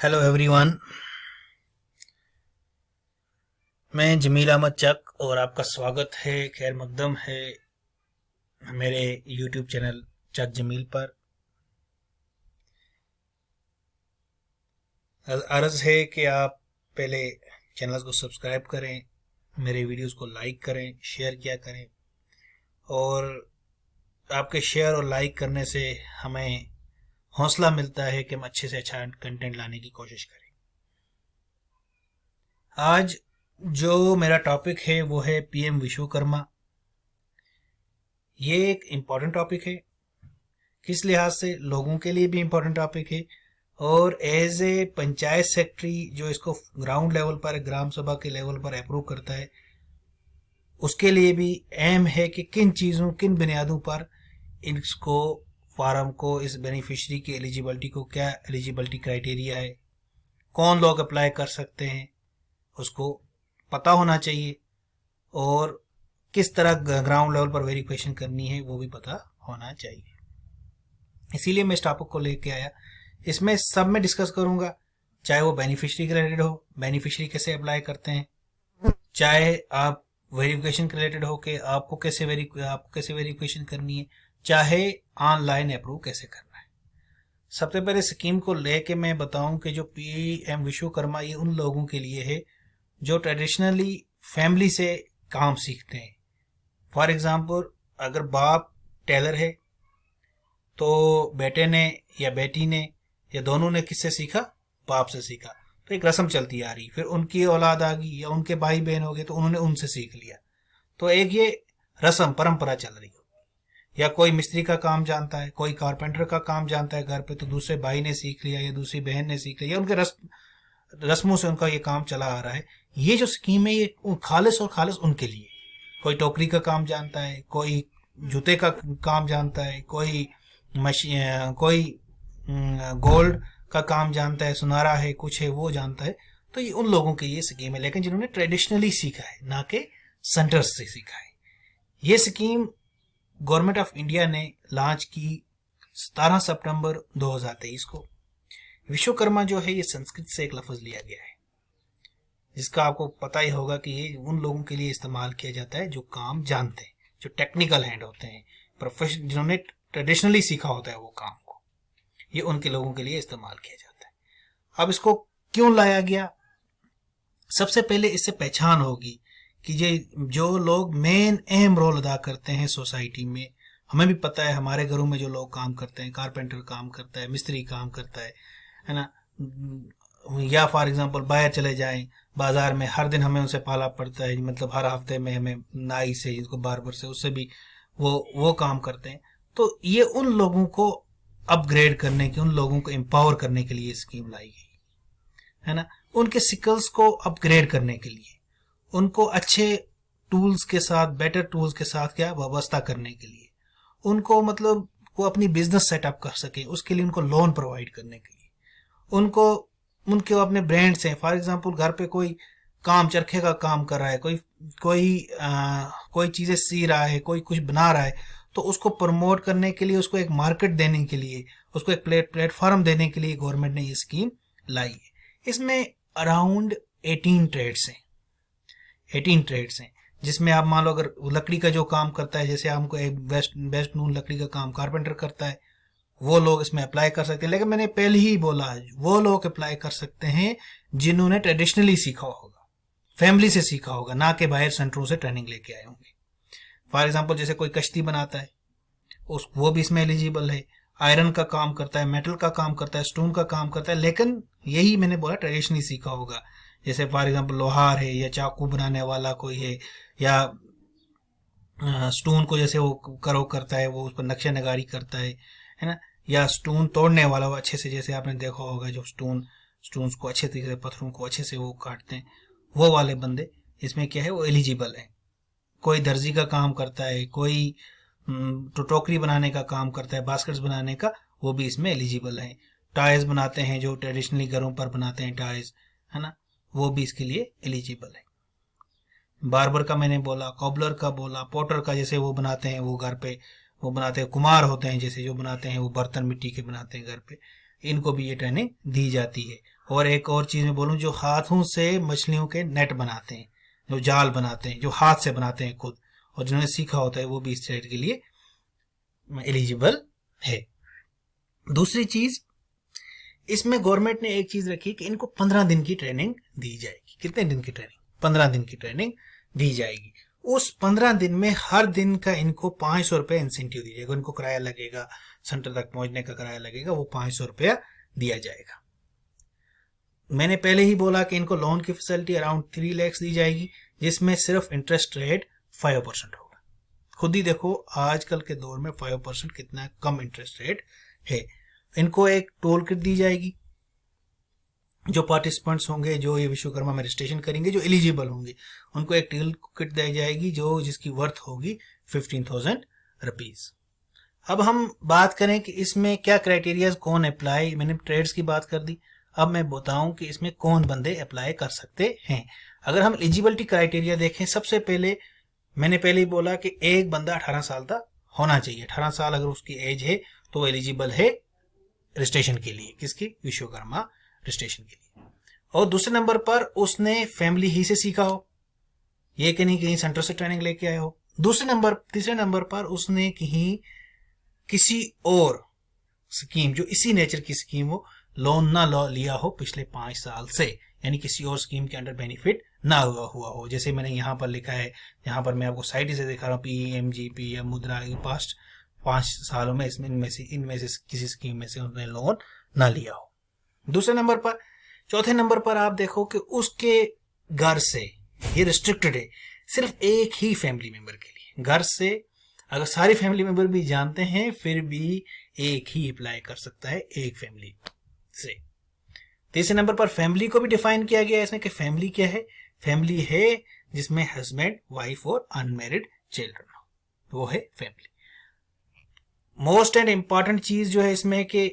Hello everyone. मैं जमील अहमद चक और आपका स्वागत है, खैर मकदम है मेरे यूट्यूब चैनल चक जमील पर। अर्ज़ है कि आप पहले चैनल को सब्सक्राइब करें, मेरे वीडियोस को लाइक करें, शेयर किया करें, और आपके शेयर और लाइक करने से हमें हौसला मिलता है कि हम अच्छे से अच्छा कंटेंट लाने की कोशिश करें। आज जो मेरा टॉपिक है वो है पीएम विश्वकर्मा। ये एक इम्पॉर्टेंट टॉपिक है, किस लिहाज से लोगों के लिए भी इम्पोर्टेंट टॉपिक है, और एज ए पंचायत सेक्रेटरी जो इसको ग्राउंड लेवल पर, ग्राम सभा के लेवल पर अप्रूव करता है, उसके लिए भी अहम है कि किन चीज़ों, किन बुनियादों पर इसको, फार्म को, इस बेनिफिशरी की एलिजिबिलिटी को, क्या एलिजिबिलिटी क्राइटेरिया है, कौन लोग अप्लाई कर सकते हैं, उसको पता होना चाहिए, और किस तरह ग्राउंड लेवल पर वेरिफिकेशन करनी है वो भी पता होना चाहिए। इसीलिए मैं इस टॉपिक को लेके आया। इसमें सब में डिस्कस करूंगा, चाहे वो बेनिफिशियरी के रिलेटेड हो, बेनिफिशियरी कैसे अप्लाई करते हैं, चाहे आप वेरिफिकेशन के रिलेटेड हो कि आपको कैसे वेरिफिकेशन करनी है, चाहे ऑनलाइन अप्रूव कैसे करना है। सबसे पहले स्कीम को लेके मैं बताऊं कि जो पीएम विश्वकर्मा, ये उन लोगों के लिए है जो ट्रेडिशनली फैमिली से काम सीखते हैं। फॉर एग्जाम्पल, अगर बाप टेलर है तो बेटे ने या बेटी ने या दोनों ने किससे सीखा? बाप से सीखा। तो एक रस्म चलती आ रही, फिर उनकी औलाद आ गई या उनके भाई बहन हो गए तो उन्होंने उनसे सीख लिया, तो एक ये रस्म परंपरा चल रही हो। या कोई मिस्त्री का काम जानता है, कोई कारपेंटर का काम जानता है घर पे, तो दूसरे भाई ने सीख लिया या दूसरी बहन ने सीख लिया, या उनके रस्मों से उनका ये काम चला आ रहा है। ये जो स्कीम है ये खालिस और खालिस उनके लिए। कोई टोकरी का काम जानता है, कोई जूते का काम जानता है, कोई कोई गोल्ड का काम जानता है, सुनारा है, कुछ है वो जानता है, तो ये उन लोगों के लिए स्कीम है, लेकिन जिन्होंने ट्रेडिशनली सीखा है, ना कि सेंटर्स से सीखा है। ये स्कीम गवर्नमेंट ऑफ इंडिया ने लॉन्च की 17 सितंबर 2023 को। विश्वकर्मा जो है ये संस्कृत से एक लफ्ज लिया गया है, जिसका आपको पता ही होगा कि ये उन लोगों के लिए इस्तेमाल किया जाता है जो काम जानते हैं, जो टेक्निकल हैंड होते हैं, प्रोफेशन, जिन्होंने ट्रेडिशनली सीखा होता है वो काम को, ये उनके लोगों के लिए इस्तेमाल किया जाता है। अब इसको क्यों लाया गया? सबसे पहले इससे पहचान होगी कि ये जो लोग मेन अहम रोल अदा करते हैं सोसाइटी में, हमें भी पता है हमारे घरों में जो लोग काम करते हैं, कारपेंटर काम करता है, मिस्त्री काम करता है ना, या फॉर एग्जांपल बाहर चले जाएं बाजार में, हर दिन हमें उनसे पाला पड़ता है, मतलब हर हफ्ते में हमें नाई से, जिसको बार्बर से, उससे भी वो काम करते हैं। तो ये उन लोगों को अपग्रेड करने की, उन लोगों को एम्पावर करने के लिए स्कीम लाई गई है ना, उनके स्किल्स को अपग्रेड करने के लिए, उनको अच्छे टूल्स के साथ, बेटर टूल्स के साथ क्या व्यवस्था करने के लिए, उनको मतलब वो अपनी बिजनेस सेटअप कर सके, उसके लिए उनको लोन प्रोवाइड करने के लिए, उनको उनके अपने ब्रांड्स हैं। फॉर एग्जांपल, घर पे कोई काम, चरखे का काम कर रहा है, कोई चीजें सी रहा है, कोई कुछ बना रहा है, तो उसको प्रमोट करने के लिए, उसको एक मार्केट देने के लिए, उसको एक प्लेटफॉर्म देने के लिए गवर्नमेंट ने ये स्कीम लाई है। इसमें अराउंड 18 ट्रेड्स हैं, 18 ट्रेड्स हैं, जिसमें आप मान लो अगर लकड़ी का जो काम करता है, जैसे हमको एक बेस्ट नून लकड़ी का काम कारपेंटर करता है, वो लोग इसमें अप्लाई कर सकते हैं। लेकिन मैंने पहले ही बोला, वो लोग अप्लाई कर सकते हैं जिन्होंने ट्रेडिशनली सीखा होगा, फैमिली से सीखा होगा, ना कि बाहर सेंटरों से ट्रेनिंग लेके आए होंगे। फॉर एग्जांपल, जैसे कोई कश्ती बनाता है, वो भी इसमें एलिजिबल है। आयरन का काम करता है, मेटल का काम करता है, स्टोन का काम करता है, लेकिन यही मैंने बोला ट्रेडिशनली सीखा होगा। जैसे फॉर एग्जांपल लोहार है, या चाकू बनाने वाला कोई है, या स्टोन को जैसे वो करो करता है, वो उस पर नक्शा नगारी करता है ना, या स्टोन तोड़ने वाला, वो अच्छे से, जैसे आपने देखा होगा जो स्टोन्स को अच्छे तरीके से, पत्थरों को अच्छे से वो काटते हैं, वो वाले बंदे इसमें क्या है, वो एलिजिबल है। कोई दर्जी का काम करता है, कोई टोकरी बनाने का काम करता है, बास्केट्स बनाने का, वो भी इसमें एलिजिबल है। टायर्स बनाते हैं, जो ट्रेडिशनली घरों पर बनाते हैं टायर्स, है ना, वो भी इसके लिए एलिजिबल है। बार्बर का मैंने बोला, कॉबलर का बोला, पोटर का, जैसे वो बनाते हैं, वो घर पे वो बनाते हैं, कुम्हार होते हैं जैसे, जो बनाते हैं वो बर्तन मिट्टी के बनाते हैं घर पे, इनको भी ये ट्रेनिंग दी जाती है। और एक और चीज़ मैं बोलूँ, जो हाथों से मछलियों के नेट बनाते हैं, जो जाल बनाते हैं, जो हाथ से बनाते हैं खुद, और जिन्होंने सीखा होता है, वो भी इस ट्रेड के लिए एलिजिबल है। दूसरी चीज, इसमें गवर्नमेंट ने एक चीज रखी कि इनको 15 दिन की ट्रेनिंग दी जाएगी। कितने दिन की ट्रेनिंग? 15 दिन की ट्रेनिंग दी जाएगी। उस 15 दिन में हर दिन का इनको 500 रुपये इंसेंटिव दिया जाएगा। इनको किराया लगेगा, सेंटर तक पहुंचने का किराया लगेगा, वो 500 रुपया दिया जाएगा। मैंने पहले ही बोला कि इनको लोन की फैसिलिटी अराउंड 3 लाख दी जाएगी, जिसमें सिर्फ इंटरेस्ट रेट 5% होगा। खुद ही देखो आजकल के दौर में 5% कितना कम इंटरेस्ट रेट है। इनको एक टोल किट दी जाएगी। जो पार्टिसिपेंट्स होंगे, जो ये विश्वकर्मा में रजिस्ट्रेशन करेंगे, जो एलिजिबल होंगे, उनको एक टोल किट दी जाएगी जो जिसकी वर्थ होगी 15,000 रुपीज। अब हम बात करें कि इसमें क्या क्राइटेरिया, कौन अप्लाई, मैंने ट्रेड्स की बात कर दी। अब मैं बताऊं कि इसमें कौन बंदे अप्लाई कर सकते हैं। अगर हम एलिजिबिलिटी क्राइटेरिया देखें, सबसे पहले मैंने पहले ही बोला कि एक बंदा 18 साल तक होना चाहिए। 18 साल अगर उसकी एज है तो वो एलिजिबल है रजिस्ट्रेशन के लिए। किसकी? विश्वकर्मा रजिस्ट्रेशन के लिए। और दूसरे नंबर पर उसने फैमिली ही से सीखा हो, ये कि नहीं कहीं सेंटर से ट्रेनिंग लेके आया हो। तीसरे नंबर पर उसने कहीं किसी और स्कीम, जो इसी नेचर की स्कीम हो, लोन ना लिया हो पिछले 5 साल से, यानी किसी और स्कीम के अंडर बेनिफिट ना हुआ हो। जैसे मैंने यहाँ पर लिखा है, यहाँ पर मैं आपको साइड से दिखा रहा हूँ, PMGP या मुद्रा, पास्ट 5 सालों में इनमें से किसी स्कीम में से उसने लोन ना लिया हो। दूसरे नंबर पर, चौथे नंबर पर आप देखो कि उसके घर से, ये रिस्ट्रिक्टेड है सिर्फ एक ही फैमिली मेंबर के लिए। घर से अगर सारे फैमिली मेंबर भी जानते हैं फिर भी एक ही अप्लाई कर सकता है, एक फैमिली से। तीसरे नंबर पर फैमिली को भी डिफाइन किया गया है इसमें कि फैमिली क्या है। फैमिली है जिसमें हस्बैंड, वाइफ और अनमैरिड चिल्ड्रन हो, वो है फैमिली। मोस्ट एंड इंपॉर्टेंट चीज जो है इसमें कि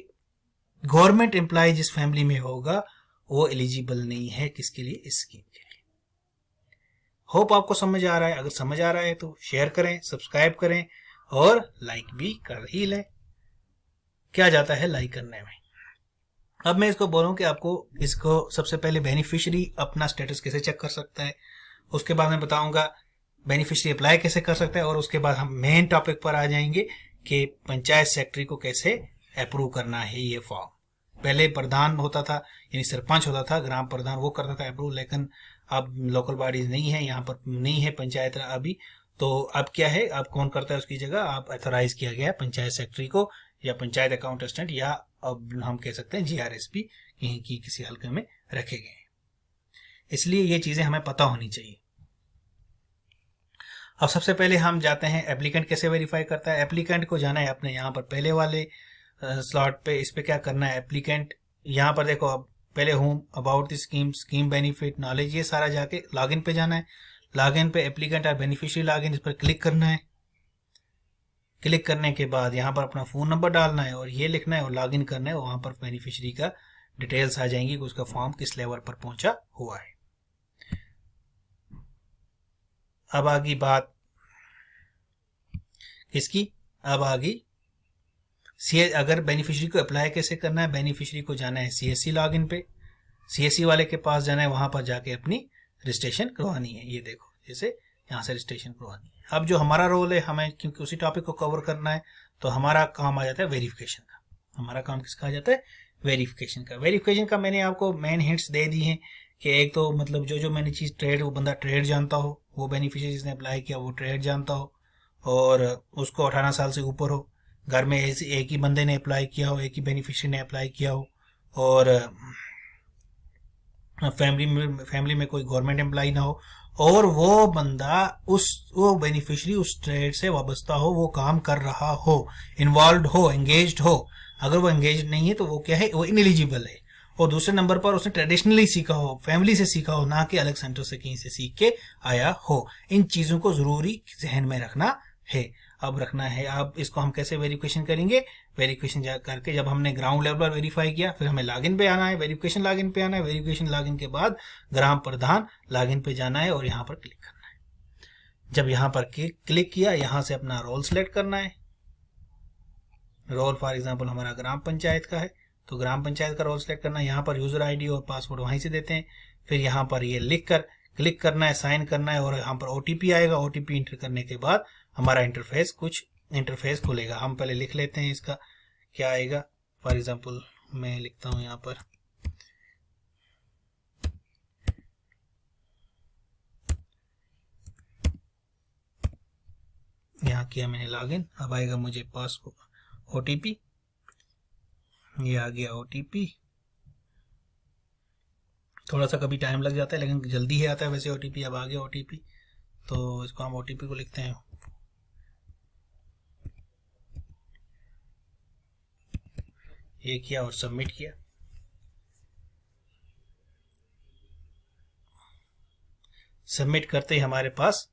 गवर्नमेंट एम्प्लॉय जिस फैमिली में होगा वो एलिजिबल नहीं है। किसके लिए? इस स्कीम के लिए। होप आपको समझ आ रहा है। अगर समझ आ रहा है तो शेयर करें, सब्सक्राइब करें और लाइक भी कर ही लें। क्या जाता है लाइक करने में। अब मैं इसको बोलूं कि आपको इसको सबसे पहले बेनिफिशियरी अपना स्टेटस कैसे चेक कर सकता है, उसके बाद मैं बताऊंगा बेनिफिशियरी अप्लाई कैसे कर सकता है, और उसके बाद हम मेन टॉपिक पर आ जाएंगे कि पंचायत सेक्रेटरी को कैसे अप्रूव करना है ये फॉर्म। पहले प्रधान होता था, यानी सरपंच होता था, ग्राम प्रधान, वो करता था अप्रूव, लेकिन अब लोकल बॉडीज नहीं है, यहाँ पर नहीं है पंचायत अभी, तो अब क्या है, अब कौन करता है उसकी जगह, आप ऑथराइज किया गया पंचायत सेक्रेटरी को, या पंचायत अकाउंट असिस्टेंट, या अब हम कह सकते हैं GRSP कहीं की किसी हल्के में रखे गए हैं। इसलिए ये चीजें हमें पता होनी चाहिए। अब सबसे पहले हम जाते हैं एप्लीकेंट कैसे वेरीफाई करता है। एप्लीकेंट को जाना है अपने यहाँ पर पहले वाले स्लॉट पे। इस पे क्या करना है, एप्लीकेंट यहाँ पर देखो, अब पहले home, about the scheme, scheme benefit, knowledge, ये सारा जाके लॉगिन पे जाना है। लॉगिन पे एप्लीकेंट और बेनिफिशियरी लॉगिन, इस पर क्लिक करना है। क्लिक करने के बाद यहाँ पर अपना फोन नंबर डालना है और ये लिखना है और लॉगिन करना है। वहां पर बेनिफिशियरी का डिटेल्स आ जाएंगी कि उसका फॉर्म किस लेवल पर पहुंचा हुआ है। अब आगे बात किसकी, अब आगे अगर बेनिफिशियरी को अप्लाई कैसे करना है, बेनिफिशियरी को जाना है CSC लॉगिन पे, CSC वाले के पास जाना है, वहां पर जाके अपनी रजिस्ट्रेशन करवानी है। ये देखो, जैसे यहाँ से रजिस्ट्रेशन करवानी है। अब जो हमारा रोल है, हमें क्योंकि उसी टॉपिक को कवर करना है, तो हमारा काम आ जाता है वेरिफिकेशन का। हमारा काम किसका आ जाता है? वेरिफिकेशन का। वेरिफिकेशन का मैंने आपको मेन हिंट्स दे दी हैं कि एक तो मतलब जो मैंने चीज ट्रेड, वो बंदा ट्रेड जानता हो, वो बेनिफिशियरी जिसने अप्लाई किया वो ट्रेड जानता हो, और उसको 18 साल से ऊपर हो, घर में एक ही बंदे ने अप्लाई किया हो, एक ही बेनिफिशियरी ने अप्लाई किया हो, और फैमिली में कोई गवर्नमेंट एम्प्लॉय ना हो, और वो बंदा वो बेनिफिशियरी उस ट्रेड से वाबस्ता हो, वो काम कर रहा हो, इन्वॉल्व हो, एंगेज्ड हो। अगर वो एंगेज्ड नहीं है तो वो क्या है, वो इनएलिजिबल है। और दूसरे नंबर पर उसने ट्रेडिशनली सीखा हो, फैमिली से सीखा हो, ना कि अलग सेंटर से कहीं से सीख के आया हो। इन चीजों को जरूरी जहन में रखना है। अब रखना है, अब इसको हम कैसे वेरिफिकेशन करेंगे, वेरिफिकेशन करके जब हमने ग्राउंड लेवल पर वेरीफाई किया, फिर हमें लॉगिन पे आना है, वेरिफिकेशन लॉगिन पे आना है, वेरिफिकेशन लॉगिन के बाद ग्राम प्रधान लॉगिन पे जाना है और यहाँ पर क्लिक करना है। जब यहाँ पर क्लिक किया, यहाँ से अपना रोल सिलेक्ट करना है। रोल फॉर एग्जांपल हमारा ग्राम पंचायत का है, तो ग्राम पंचायत का रोल सेलेक्ट करना, यहाँ पर यूजर आईडी और पासवर्ड वहीं से देते हैं, फिर यहाँ पर ये लिख कर क्लिक करना है, साइन करना है और यहाँ पर ओटीपी आएगा। ओटीपी इंटर करने के बाद हमारा इंटरफेस खुलेगा। हम पहले लिख लेते हैं इसका क्या आएगा। फॉर एग्जांपल मैं लिखता हूँ यहाँ पर यहाँ किया मैंने लॉगिन। अब आएगा मुझे पासवर्ड ओटीपी, ये आ गया ओटीपी। थोड़ा सा कभी टाइम लग जाता है लेकिन जल्दी ही आता है वैसे ओटीपी। अब आ गया ओटीपी, तो इसको हम ओटीपी को लिखते हैं, ये किया और सबमिट किया। सबमिट करते ही हमारे पास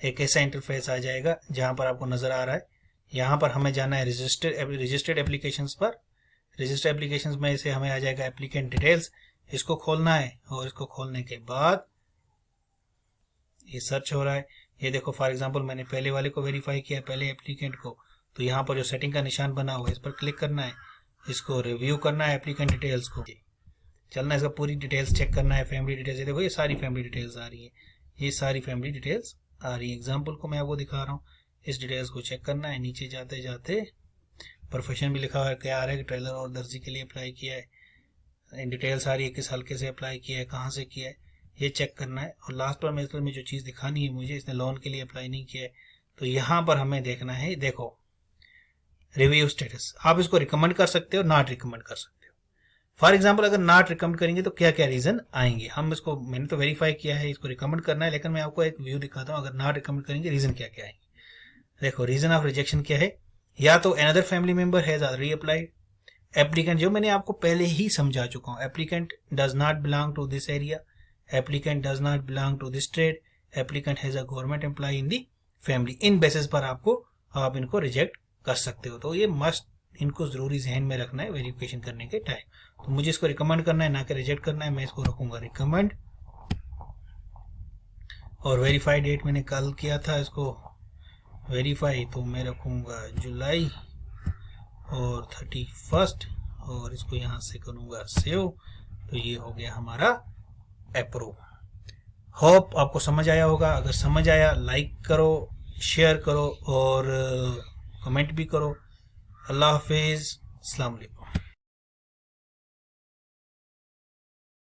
एक ऐसा इंटरफेस आ जाएगा जहां पर आपको नजर आ रहा है, यहाँ पर हमें जाना है रजिस्टर्ड एप्लीकेशंस पर। रजिस्टर्ड एप्लीकेशंस में से हमें आ जाएगा एप्लीकेंट डिटेल्स, इसको खोलना है और इसको खोलने के बाद ये सर्च हो रहा है। ये देखो फॉर एग्जांपल मैंने पहले वाले को वेरीफाई किया, पहले एप्लीकेंट को, तो यहाँ पर जो सेटिंग का निशान बना हुआ है इस पर क्लिक करना है, इसको रिव्यू करना है एप्लीकेंट डिटेल्स को, चलना है इसका पूरी डिटेल्स चेक करना है। फैमिली डिटेल्स, ये देखो ये सारी फैमिली डिटेल्स आ रही है, ये सारी फैमिली डिटेल्स आ रही है। एग्जाम्पल को मैं आपको दिखा रहा हूँ, इस डिटेल्स को चेक करना है। नीचे जाते जाते प्रोफेशन भी लिखा हुआ है, क्या आ रहा है कि ट्रेलर और दर्जी के लिए अप्लाई किया है, डिटेल्स आ रही है किस हल्के से अप्लाई किया है, कहाँ से किया है, ये चेक करना है। और लास्ट पर मेरे में जो चीज़ दिखानी है मुझे, इसने लोन के लिए अप्लाई नहीं किया है, तो यहाँ पर हमें देखना है, देखो रिव्यू स्टेटस। आप इसको रिकमेंड कर सकते हो, नॉट रिकमेंड कर सकते हो। फॉर एग्जाम्पल अगर नॉट रिकमेंड करेंगे तो क्या क्या रीजन आएंगे, हम इसको, मैंने तो वेरीफाई किया है, इसको रिकमेंड करना है, लेकिन मैं आपको एक व्यू दिखाता हूँ। अगर नॉट रिकमेंड करेंगे रीजन क्या क्या आएंगे, देखो रीजन ऑफ रिजेक्शन क्या है, या तो another family member has already applied, applicant, जो मैंने आपको पहले ही समझा चुका हूँ, applicant does not belong to this area, applicant does not belong to this trade, applicant has a government employ in the family. इन बेसिस पर आप इनको रिजेक्ट कर सकते हो। तो ये मस्ट, इनको जरूरी ध्यान में रखना है वेरिफिकेशन करने के टाइम। तो मुझे इसको रिकमेंड करना है, ना कि रिजेक्ट करना है। मैं इसको रखूंगा रिकमेंड, और वेरीफाई डेट मैंने कल किया था इसको वेरीफाई, तो मैं रखूंगा जुलाई और 31, और इसको यहाँ से करूंगा सेव। तो ये हो गया हमारा अप्रूव। होप आपको समझ आया होगा। अगर समझ आया लाइक करो, शेयर करो और कमेंट भी करो। अल्लाह हाफिज, अस्सलाम वालेकुम।